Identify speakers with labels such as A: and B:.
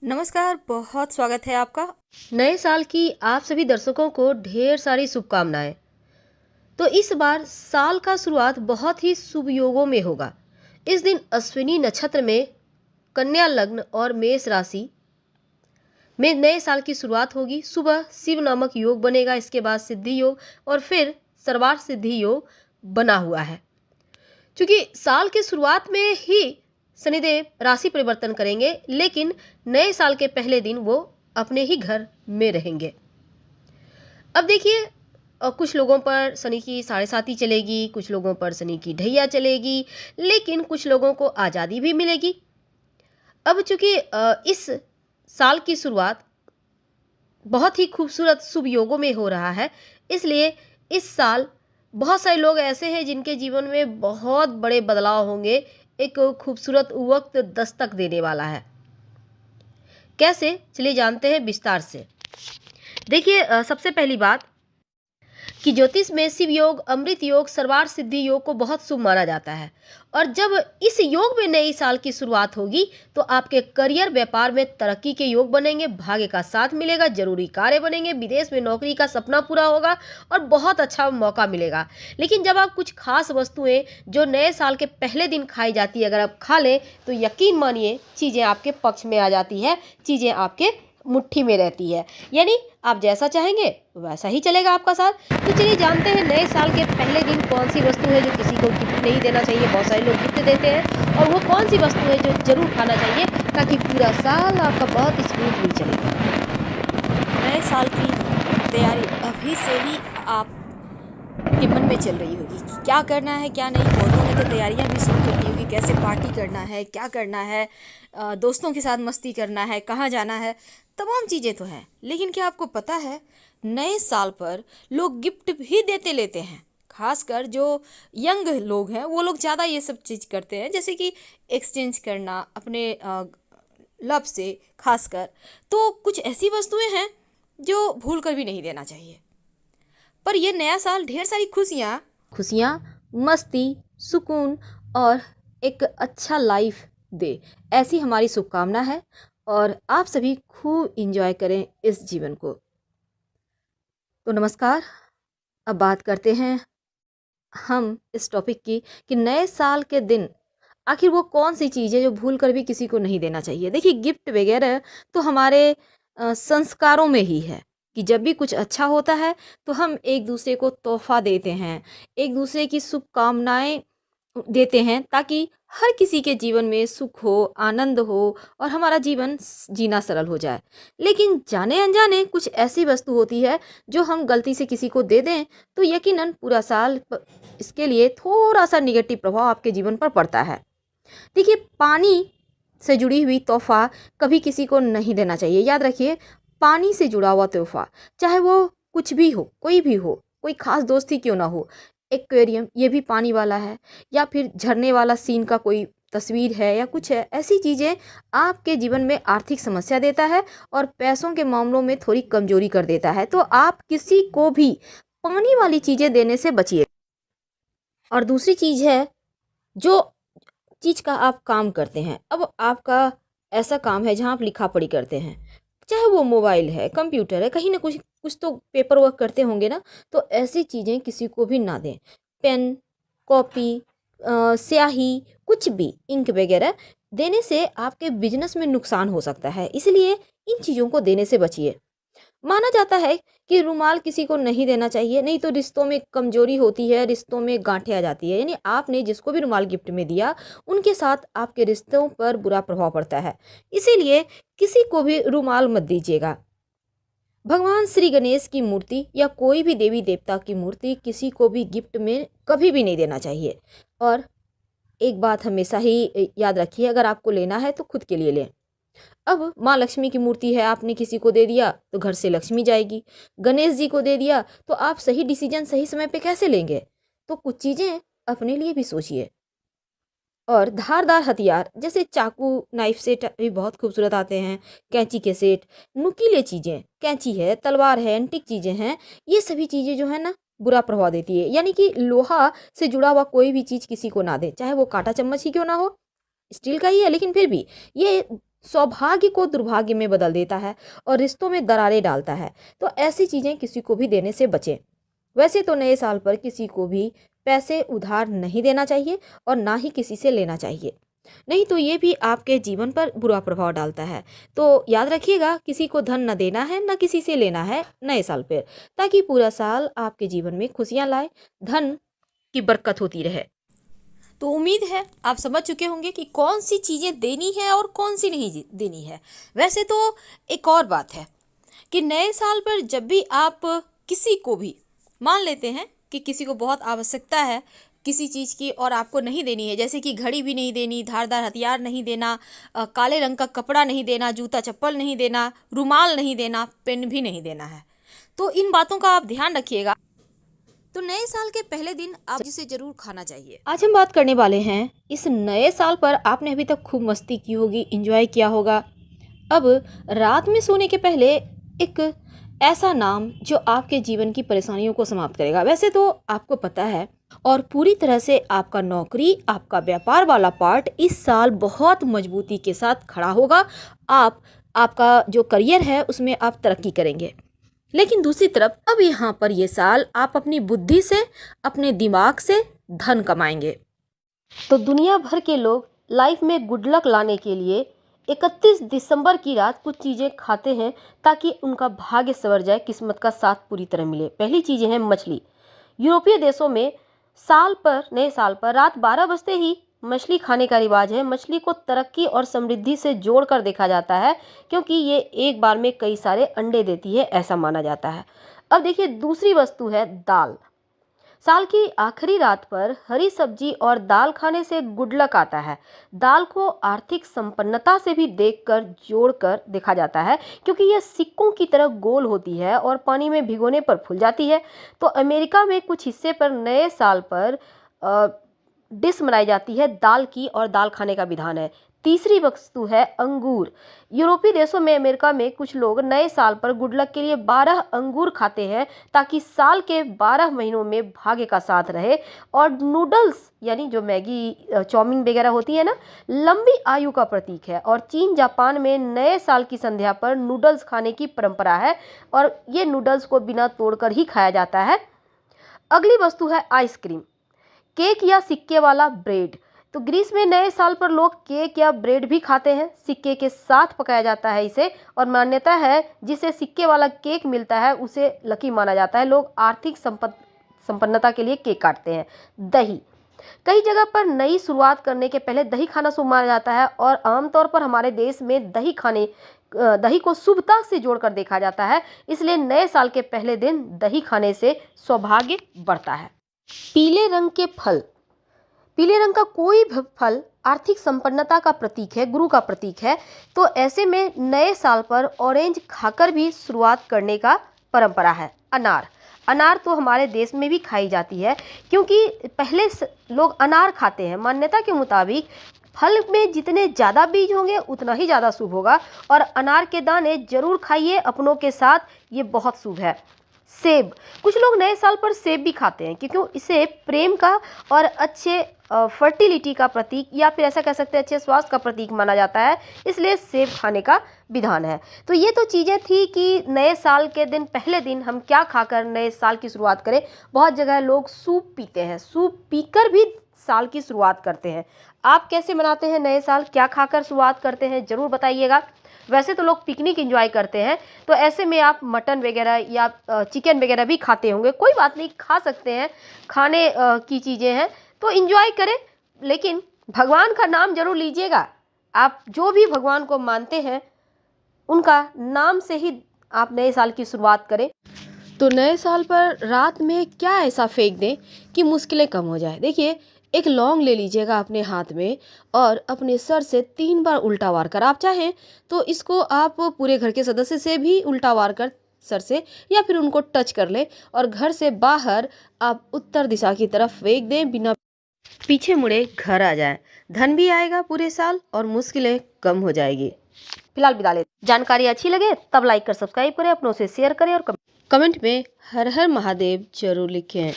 A: नमस्कार, बहुत स्वागत है आपका।
B: नए साल की आप सभी दर्शकों को ढेर सारी शुभकामनाएं। तो इस बार साल का शुरुआत बहुत ही शुभ योगों में होगा। इस दिन अश्विनी नक्षत्र में कन्या लग्न और मेष राशि में नए साल की शुरुआत होगी। सुबह शिव नामक योग बनेगा, इसके बाद सिद्धि योग और फिर सर्वार्थ सिद्धि योग बना हुआ है। क्योंकि साल की शुरुआत में ही शनिदेव राशि परिवर्तन करेंगे, लेकिन नए साल के पहले दिन वो अपने ही घर में रहेंगे। अब देखिए, कुछ लोगों पर शनि की साढ़े साती चलेगी, कुछ लोगों पर शनि की ढैया चलेगी, लेकिन कुछ लोगों को आज़ादी भी मिलेगी। अब चूंकि इस साल की शुरुआत बहुत ही खूबसूरत शुभ योगों में हो रहा है, इसलिए इस साल बहुत सारे लोग ऐसे हैं जिनके जीवन में बहुत बड़े बदलाव होंगे। एक खूबसूरत वक्त दस्तक देने वाला है। कैसे, चलिए जानते हैं विस्तार से। देखिए, सबसे पहली बात कि ज्योतिष में शिव योग, अमृत योग, सर्वार्थ सिद्धि योग को बहुत शुभ माना जाता है। और जब इस योग में नई साल की शुरुआत होगी तो आपके करियर, व्यापार में तरक्की के योग बनेंगे, भाग्य का साथ मिलेगा, जरूरी कार्य बनेंगे, विदेश में नौकरी का सपना पूरा होगा और बहुत अच्छा मौका मिलेगा। लेकिन जब आप कुछ खास वस्तुएं जो नए साल के पहले दिन खाई जाती है, अगर आप खा लें तो यकीन मानिए चीज़ें आपके पक्ष में आ जाती है, चीज़ें आपके मुट्ठी में रहती है। यानी आप जैसा चाहेंगे वैसा ही चलेगा आपका साथ। तो चलिए जानते हैं नए साल के पहले दिन कौन सी वस्तु है जो किसी को गिफ्ट नहीं देना चाहिए। बहुत सारे लोग गिफ्ट देते हैं, और वो कौन सी वस्तु है जो जरूर खाना चाहिए ताकि पूरा साल आपका बहुत स्मूथली चले।
A: नए साल की तैयारी अभी से ही आप के मन में चल रही होगी कि क्या करना है क्या नहीं। बहुतों ने तो तैयारियां भी शुरू कर दी होगी, कैसे पार्टी करना है, क्या करना है, दोस्तों के साथ मस्ती करना है, कहाँ जाना है, तमाम चीज़ें तो हैं। लेकिन क्या आपको पता है, नए साल पर लोग गिफ्ट भी देते लेते हैं। खासकर जो यंग लोग हैं वो लोग ज़्यादा ये सब चीज़ करते हैं, जैसे कि एक्सचेंज करना अपने लव से। खासकर तो कुछ ऐसी वस्तुएं हैं जो भूल कर भी नहीं देना चाहिए। पर यह नया साल ढेर सारी खुशियाँ।
B: खुशियाँ, मस्ती, सुकून और एक अच्छा लाइफ दे, ऐसी हमारी शुभकामना है। और आप सभी खूब इंजॉय करें इस जीवन को। तो नमस्कार, अब बात करते हैं हम इस टॉपिक की कि नए साल के दिन आखिर वो कौन सी चीज़ है जो भूल कर भी किसी को नहीं देना चाहिए। देखिए, गिफ्ट वगैरह तो हमारे संस्कारों में ही है कि जब भी कुछ अच्छा होता है तो हम एक दूसरे को तोहफा देते हैं, एक दूसरे की शुभकामनाएं देते हैं, ताकि हर किसी के जीवन में सुख हो, आनंद हो और हमारा जीवन जीना सरल हो जाए। लेकिन जाने अनजाने कुछ ऐसी वस्तु होती है जो हम गलती से किसी को दे दें तो यकीनन पूरा साल इसके लिए थोड़ा सा निगेटिव प्रभाव आपके जीवन पर पड़ता है। देखिए, पानी से जुड़ी हुई तोहफा कभी किसी को नहीं देना चाहिए। याद रखिए, पानी से जुड़ा हुआ तोहफा, चाहे वो कुछ भी हो, कोई भी हो, कोई खास दोस्ती क्यों ना हो, एक्वेरियम ये भी पानी वाला है, या फिर झरने वाला सीन का कोई तस्वीर है या कुछ है, ऐसी चीज़ें आपके जीवन में आर्थिक समस्या देता है और पैसों के मामलों में थोड़ी कमजोरी कर देता है। तो आप किसी को भी पानी वाली चीज़ें देने से बचिए। और दूसरी चीज़ है, जो चीज़ का आप काम करते हैं, अब आपका ऐसा काम है जहाँ आप लिखा पढ़ी करते हैं, चाहे वो मोबाइल है, कंप्यूटर है, कहीं ना कुछ कुछ तो पेपर वर्क करते होंगे ना, तो ऐसी चीज़ें किसी को भी ना दें। पेन, कॉपी, स्याही, कुछ भी इंक वगैरह देने से आपके बिजनेस में नुकसान हो सकता है, इसलिए इन चीज़ों को देने से बचिए। माना जाता है कि रुमाल किसी को नहीं देना चाहिए, नहीं तो रिश्तों में कमजोरी होती है, रिश्तों में गांठें आ जाती है। यानी आपने जिसको भी रुमाल गिफ्ट में दिया उनके साथ आपके रिश्तों पर बुरा प्रभाव पड़ता है, इसीलिए किसी को भी रुमाल मत दीजिएगा। भगवान श्री गणेश की मूर्ति या कोई भी देवी देवता की मूर्ति किसी को भी गिफ्ट में कभी भी नहीं देना चाहिए। और एक बात हमेशा ही याद रखिए, अगर आपको लेना है तो खुद के लिए लें। अब माँ लक्ष्मी की मूर्ति है, आपने किसी को दे दिया तो घर से लक्ष्मी जाएगी। गणेश जी को दे दिया तो आप सही डिसीजन सही समय पे कैसे लेंगे। तो कुछ चीज़ें अपने लिए भी सोचिए। और धारदार हथियार जैसे चाकू, नाइफ सेट भी बहुत खूबसूरत आते हैं, कैंची के सेट, नुकीले चीज़ें, कैंची है, तलवार है, एंटिक चीज़ें हैं, ये सभी चीज़ें जो है ना बुरा प्रभाव देती है। यानी कि लोहा से जुड़ा हुआ कोई भी चीज़ किसी को ना दे, चाहे वो कांटा चम्मच ही क्यों ना हो, स्टील का ही है लेकिन फिर भी ये सौभाग्य को दुर्भाग्य में बदल देता है और रिश्तों में दरारें डालता है। तो ऐसी चीज़ें किसी को भी देने से बचें। वैसे तो नए साल पर किसी को भी पैसे उधार नहीं देना चाहिए और ना ही किसी से लेना चाहिए, नहीं तो ये भी आपके जीवन पर बुरा प्रभाव डालता है। तो याद रखिएगा, किसी को धन न देना है न किसी से लेना है नए साल पर, ताकि पूरा साल आपके जीवन में खुशियाँ लाए, धन की बरकत होती रहे।
A: तो उम्मीद है आप समझ चुके होंगे कि कौन सी चीज़ें देनी है और कौन सी नहीं देनी है। वैसे तो एक और बात है कि नए साल पर जब भी आप किसी को भी मान लेते हैं कि किसी को बहुत आवश्यकता है किसी चीज़ की और आपको नहीं देनी है, जैसे कि घड़ी भी नहीं देनी, धारदार हथियार नहीं देना, काले रंग का कपड़ा नहीं देना, जूता चप्पल नहीं देना, रुमाल नहीं देना, पेन भी नहीं देना है, तो इन बातों का आप ध्यान रखिएगा। तो नए साल के पहले दिन आप जिसे जरूर खाना चाहिए।
B: आज हम बात करने वाले हैं इस नए साल पर। आपने अभी तक खूब मस्ती की होगी, एंजॉय किया होगा। अब रात में सोने के पहले एक ऐसा नाम जो आपके जीवन की परेशानियों को समाप्त करेगा। वैसे तो आपको पता है और पूरी तरह से आपका नौकरी, आपका व्यापार वाला पार्ट इस साल बहुत मजबूती के साथ खड़ा होगा। आपका जो करियर है उसमें आप तरक्की करेंगे। लेकिन दूसरी तरफ अब यहाँ पर ये साल आप अपनी बुद्धि से, अपने दिमाग से धन कमाएंगे। तो दुनिया भर के लोग लाइफ में गुड लक लाने के लिए 31 दिसंबर की रात कुछ चीज़ें खाते हैं ताकि उनका भाग्य संवर जाए, किस्मत का साथ पूरी तरह मिले। पहली चीज़ें हैं मछली। यूरोपीय देशों में नए साल पर रात 12 बजते ही मछली खाने का रिवाज है। मछली को तरक्की और समृद्धि से जोड़कर देखा जाता है क्योंकि ये एक बार में कई सारे अंडे देती है, ऐसा माना जाता है। अब देखिए, दूसरी वस्तु है दाल। साल की आखिरी रात पर हरी सब्जी और दाल खाने से गुड लक आता है। दाल को आर्थिक संपन्नता से भी देखकर जोड़कर देखा जाता है क्योंकि यह सिक्कों की तरह गोल होती है और पानी में भिगोने पर फूल जाती है। तो अमेरिका में कुछ हिस्से पर नए साल पर डिश बनाई जाती है दाल की और दाल खाने का विधान है। तीसरी वस्तु है अंगूर। यूरोपीय देशों में, अमेरिका में कुछ लोग नए साल पर गुड लक के लिए 12 अंगूर खाते हैं ताकि साल के 12 महीनों में भाग्य का साथ रहे। और नूडल्स यानी जो मैगी, चाउमीन वगैरह होती है ना, लंबी आयु का प्रतीक है। और चीन, जापान में नए साल की संध्या पर नूडल्स खाने की परंपरा है और ये नूडल्स को बिना तोड़कर ही खाया जाता है। अगली वस्तु है आइसक्रीम, केक या सिक्के वाला ब्रेड। तो ग्रीस में नए साल पर लोग केक या ब्रेड भी खाते हैं। सिक्के के साथ पकाया जाता है इसे, और मान्यता है जिसे सिक्के वाला केक मिलता है उसे लकी माना जाता है। लोग आर्थिक संपन्नता के लिए केक काटते हैं। दही, कई जगह पर नई शुरुआत करने के पहले दही खाना शुभ माना जाता है और आमतौर पर हमारे देश में दही को शुभता से जोड़कर देखा जाता है, इसलिए नए साल के पहले दिन दही खाने से सौभाग्य बढ़ता है। पीले रंग के फल, पीले रंग का कोई भी फल आर्थिक संपन्नता का प्रतीक है, गुरु का प्रतीक है। तो ऐसे में नए साल पर ऑरेंज खाकर भी शुरुआत करने का परंपरा है। अनार तो हमारे देश में भी खाई जाती है क्योंकि पहले लोग अनार खाते हैं। मान्यता के मुताबिक फल में जितने ज़्यादा बीज होंगे उतना ही ज़्यादा शुभ होगा और अनार के दाने जरूर खाइए अपनों के साथ, ये बहुत शुभ है। सेब, कुछ लोग नए साल पर सेब भी खाते हैं क्योंकि इसे प्रेम का और अच्छे फर्टिलिटी का प्रतीक, या फिर ऐसा कह सकते हैं अच्छे स्वास्थ्य का प्रतीक माना जाता है, इसलिए सेब खाने का विधान है। तो ये तो चीज़ें थी कि नए साल के दिन, पहले दिन हम क्या खाकर नए साल की शुरुआत करें। बहुत जगह लोग सूप पीते हैं, सूप पीकर भी साल की शुरुआत करते हैं। आप कैसे मनाते हैं नए साल, क्या खाकर शुरुआत करते हैं, ज़रूर बताइएगा। वैसे तो लोग पिकनिक एंजॉय करते हैं, तो ऐसे में आप मटन वगैरह या चिकन वगैरह भी खाते होंगे, कोई बात नहीं, खा सकते हैं, खाने की चीज़ें हैं तो एंजॉय करें, लेकिन भगवान का नाम जरूर लीजिएगा। आप जो भी भगवान को मानते हैं उनका नाम से ही आप नए साल की शुरुआत करें। तो नए साल पर रात में क्या ऐसा फेंक दें कि मुश्किलें कम हो जाए। देखिए, एक लौंग ले लीजिएगा अपने हाथ में और अपने सर से 3 बार उल्टा वार कर, आप चाहें तो इसको आप पूरे घर के सदस्य से भी उल्टा वार कर सर से, या फिर उनको टच कर ले और घर से बाहर आप उत्तर दिशा की तरफ फेंक दें, बिना पीछे मुड़े घर आ जाएं। धन भी आएगा पूरे साल और मुश्किलें कम हो जाएगी। फिलहाल विदा लेते। जानकारी अच्छी लगे तब लाइक कर सब्सक्राइब करें, अपनों से शेयर करें और कमेंट में हर हर महादेव जरूर लिखें।